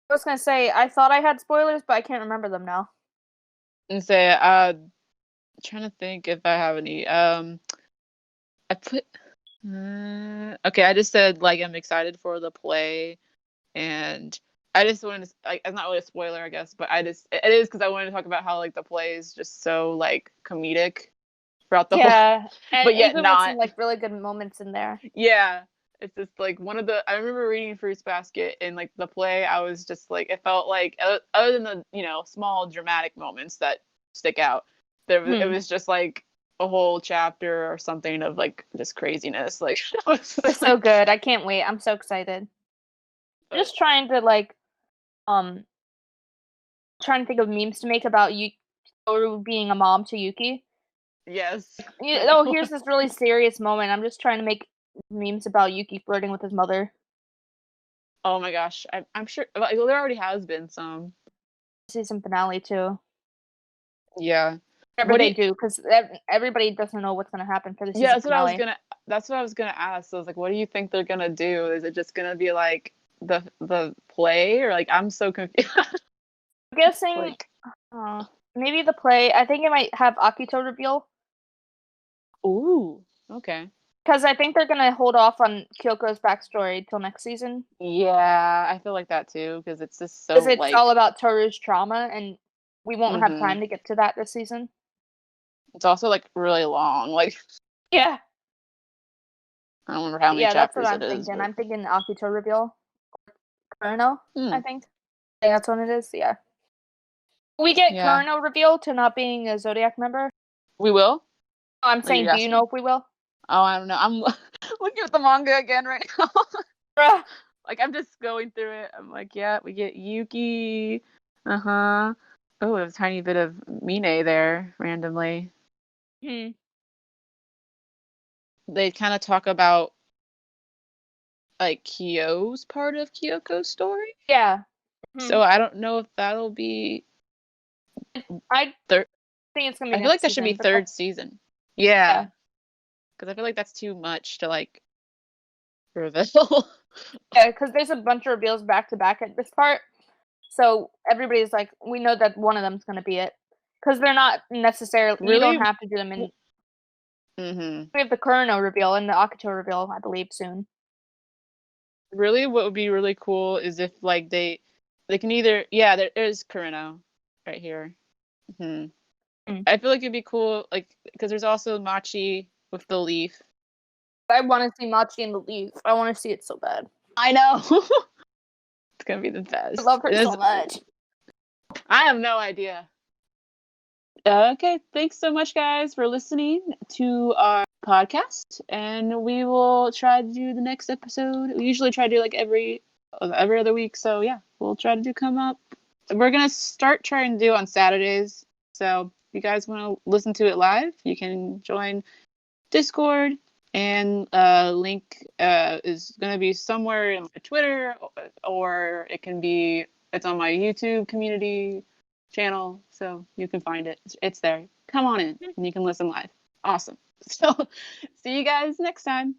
I was gonna say, I thought I had spoilers, but I can't remember them now. And say, trying to think if I have any. I put. Okay, I just said like I'm excited for the play, and I just wanted to. Like, it's not really a spoiler, I guess, but it is because I wanted to talk about how like the play is just so like comedic throughout the whole. And but yet even not. with some like really good moments in there. Yeah. It's just like I remember reading Fruits Basket, and like the play, I was just like, it felt like, other than the, small dramatic moments that stick out, it was just like a whole chapter or something of like just craziness. Like, It's so good. I can't wait. I'm so excited. I'm just trying to trying to think of memes to make about Toru being a mom to Yuki. Yes. Here's this really serious moment. I'm just trying to make memes about Yuki flirting with his mother. Oh my gosh, I'm sure there already has been some season finale too. Yeah. Whatever they do, because everybody doesn't know what's going to happen for the season finale. That's what I was gonna ask. So I was like, what do you think they're gonna do? Is it just gonna be like the play, or like, I'm so confused. I'm guessing maybe the play. I think it might have Akito reveal. Ooh, okay. Because I think they're gonna hold off on Kyoko's backstory till next season. Yeah, I feel like that too, because it's just so because it's all about Toru's trauma, and we won't have time to get to that this season. It's also like really long. Like, yeah. I don't remember how many chapters that's what I'm thinking. I'm thinking Akito reveal. Kurano, I think. I think that's what it is, yeah. We get Kurano reveal to not being a Zodiac member? We will? Oh, I'm saying, do you know if we will? Oh, I don't know. I'm looking at the manga again right now. Bruh. Like, I'm just going through it. I'm like, yeah, we get Yuki. Uh-huh. Oh, a tiny bit of Mine there, randomly. They kind of talk about, like, Kyo's part of Kyoko's story. Yeah. So I don't know if that'll be... I think it's going to be I feel like that should be third season. Yeah. Because I feel like that's too much to, like, reveal. Yeah, because there's a bunch of reveals back to back at this part. So everybody's like, we know that one of them's going to be it. Because they're not necessarily... Really? You don't have to do them in... We have the Kurano reveal and the Akito reveal, I believe, soon. Really, what would be really cool is if, like, they can either... Yeah, there is Kurano right here. I feel like it'd be cool, like, because there's also Machi with the leaf. I want to see Machi and the leaf. I want to see it so bad. I know. It's gonna be the best. I love her so much. I have no idea. Okay, thanks so much, guys, for listening to our podcast, and we will try to do the next episode. We usually try to do like every other week, so yeah, we'll try to come up. We're gonna start trying to do on Saturdays, so if you guys want to listen to it live, you can join Discord, and link is going to be somewhere in my Twitter, or it's on my YouTube community channel, so you can find it. It's there. Come on in, and you can listen live. Awesome. So see you guys next time.